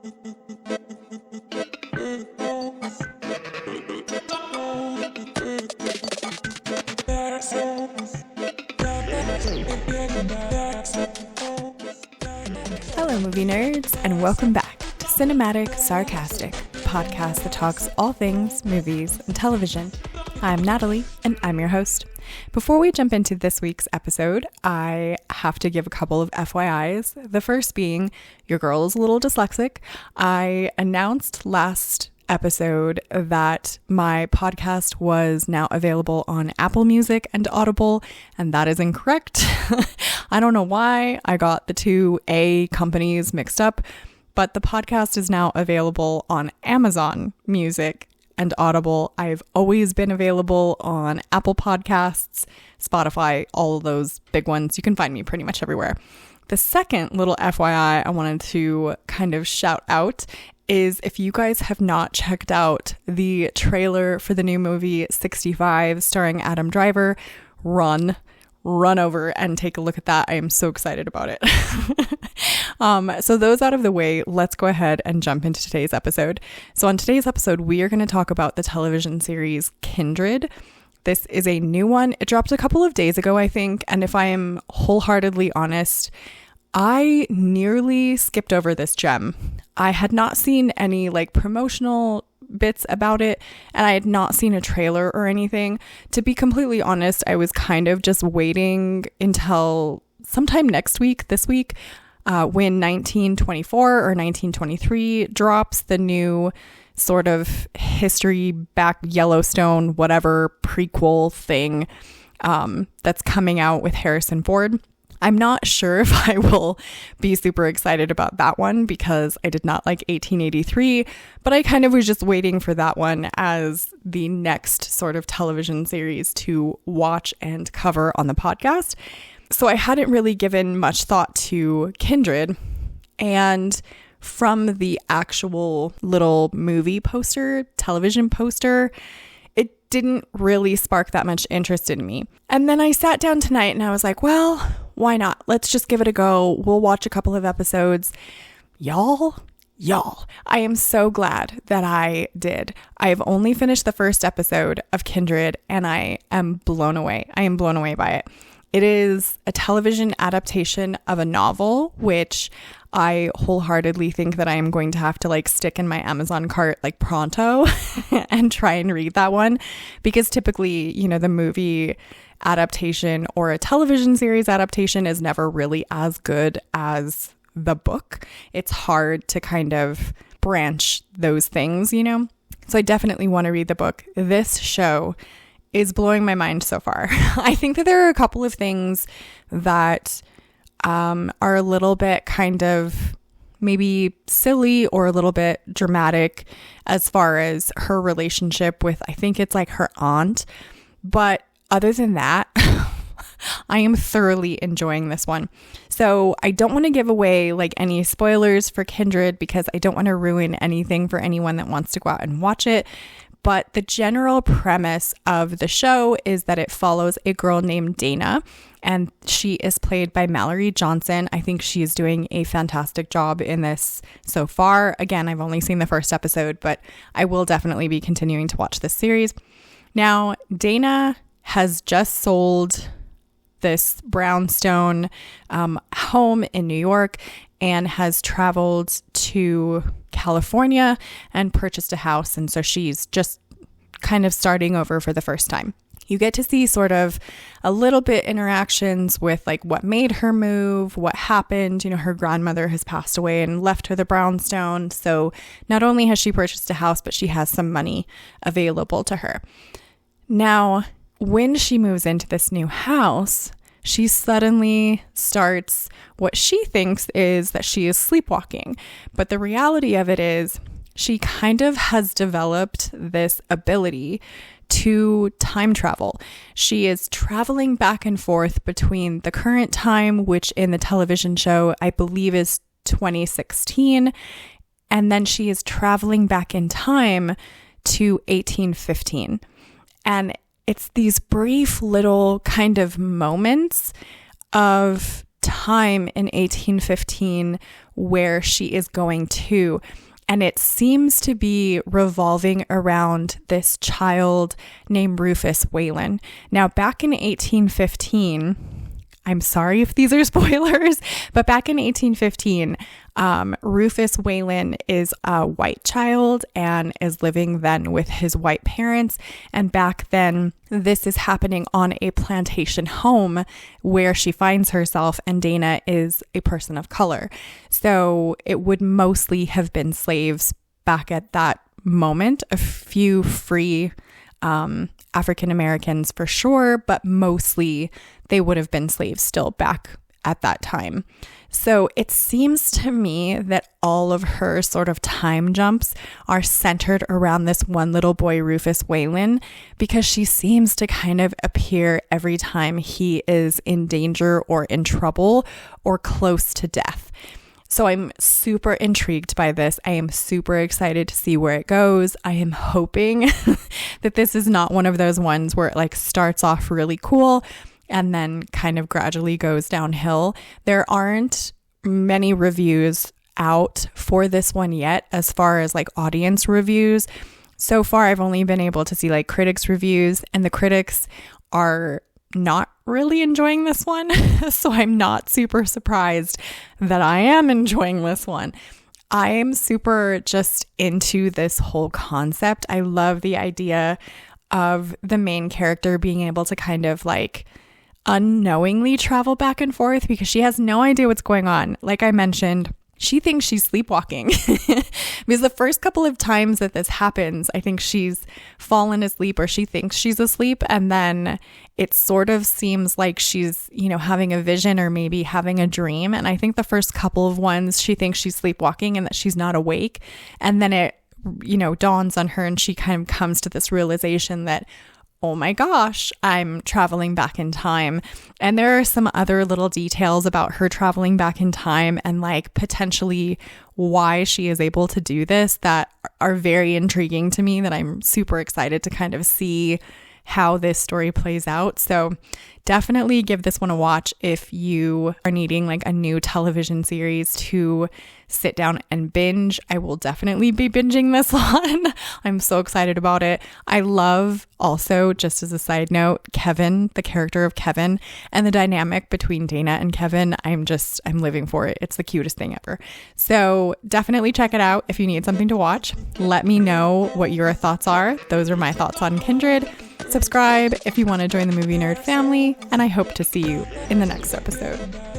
Hello, movie nerds, and welcome back to Cinematic Sarcastic, a podcast that talks all things movies and television. I'm Natalie, and I'm your host. Before we jump into this week's episode, I have to give a couple of FYIs. The first being, your girl is a little dyslexic. I announced last episode that my podcast was now available on Apple Music and Audible, and that is incorrect. I don't know why I got the two A companies mixed up, but the podcast is now available on Amazon Music and Audible. I've always been available on Apple Podcasts, Spotify, all of those big ones. You can find me pretty much everywhere. The second little FYI I wanted to kind of shout out is if you guys have not checked out the trailer for the new movie 65 starring Adam Driver, run over and take a look at that. I am so excited about it. So those out of the way, let's go ahead and jump into today's episode. So on today's episode, we are going to talk about the television series Kindred. This is a new one. It dropped a couple of days ago, I think. And if I am wholeheartedly honest, I nearly skipped over this gem. I had not seen any promotional bits about it, and I had not seen a trailer or anything. To be completely honest, I was kind of just waiting until sometime this week, when 1924 or 1923 drops, the new sort of history back Yellowstone, whatever prequel thing that's coming out with Harrison Ford. I'm not sure if I will be super excited about that one because I did not like 1883, but I kind of was just waiting for that one as the next sort of television series to watch and cover on the podcast. So I hadn't really given much thought to Kindred, and from the actual little movie poster, television poster, it didn't really spark that much interest in me. And then I sat down tonight and I was like, well, why not? Let's just give it a go. We'll watch a couple of episodes. Y'all, I am so glad that I did. I've only finished the first episode of Kindred and I am blown away. I am blown away by it. It is a television adaptation of a novel, which I wholeheartedly think that I am going to have to stick in my Amazon cart pronto and try and read that one, because typically, the movie adaptation or a television series adaptation is never really as good as the book. It's hard to kind of branch those things, So I definitely want to read the book. This show is blowing my mind so far. I think that there are a couple of things that are a little bit kind of maybe silly or a little bit dramatic as far as her relationship with, I think it's her aunt. But other than that, I am thoroughly enjoying this one. So I don't want to give away any spoilers for Kindred because I don't want to ruin anything for anyone that wants to go out and watch it. But the general premise of the show is that it follows a girl named Dana, and she is played by Mallory Johnson. I think she is doing a fantastic job in this so far. Again, I've only seen the first episode, but I will definitely be continuing to watch this series. Now, Dana has just sold this brownstone home in New York and has traveled to California and purchased a house. And so she's just kind of starting over for the first time. You get to see sort of a little bit interactions with what made her move, what happened. Her grandmother has passed away and left her the brownstone. So not only has she purchased a house, but she has some money available to her. Now, when she moves into this new house, she suddenly starts what she thinks is that she is sleepwalking. But the reality of it is she kind of has developed this ability to time travel. She is traveling back and forth between the current time, which in the television show, I believe is 2016. And then she is traveling back in time to 1815. And it's these brief little kind of moments of time in 1815 where she is going to. And it seems to be revolving around this child named Rufus Whalen. Now, back in 1815, I'm sorry if these are spoilers, but back in 1815, Rufus Whalen is a white child and is living then with his white parents. And back then, this is happening on a plantation home where she finds herself, and Dana is a person of color. So it would mostly have been slaves back at that moment, a few free African Americans for sure, but mostly they would have been slaves still back at that time. So it seems to me that all of her sort of time jumps are centered around this one little boy, Rufus Whalen, because she seems to kind of appear every time he is in danger or in trouble or close to death. So I'm super intrigued by this. I am super excited to see where it goes. I am hoping that this is not one of those ones where it like starts off really cool and then kind of gradually goes downhill. There aren't many reviews out for this one yet as far as like audience reviews. So far, I've only been able to see like critics' reviews, and the critics are not really enjoying this one. So I'm not super surprised that I am enjoying this one. I am super just into this whole concept. I love the idea of the main character being able to kind of like unknowingly travel back and forth because she has no idea what's going on. Like I mentioned, she thinks she's sleepwalking because the first couple of times that this happens, I think she's fallen asleep or she thinks she's asleep. And then it sort of seems like she's, having a vision or maybe having a dream. And I think the first couple of ones, she thinks she's sleepwalking and that she's not awake. And then it, dawns on her and she kind of comes to this realization that, oh my gosh, I'm traveling back in time. And there are some other little details about her traveling back in time and like potentially why she is able to do this that are very intriguing to me, that I'm super excited to kind of see how this story plays out. So definitely give this one a watch if you are needing like a new television series to sit down and binge. I will definitely be binging this one. I'm so excited about it. I love also, just as a side note, Kevin, the character of Kevin, and the dynamic between Dana and Kevin. I'm living for it. It's the cutest thing ever. So definitely check it out if you need something to watch. Let me know what your thoughts are. Those are my thoughts on Kindred. Subscribe if you want to join the Movie Nerd family, and I hope to see you in the next episode.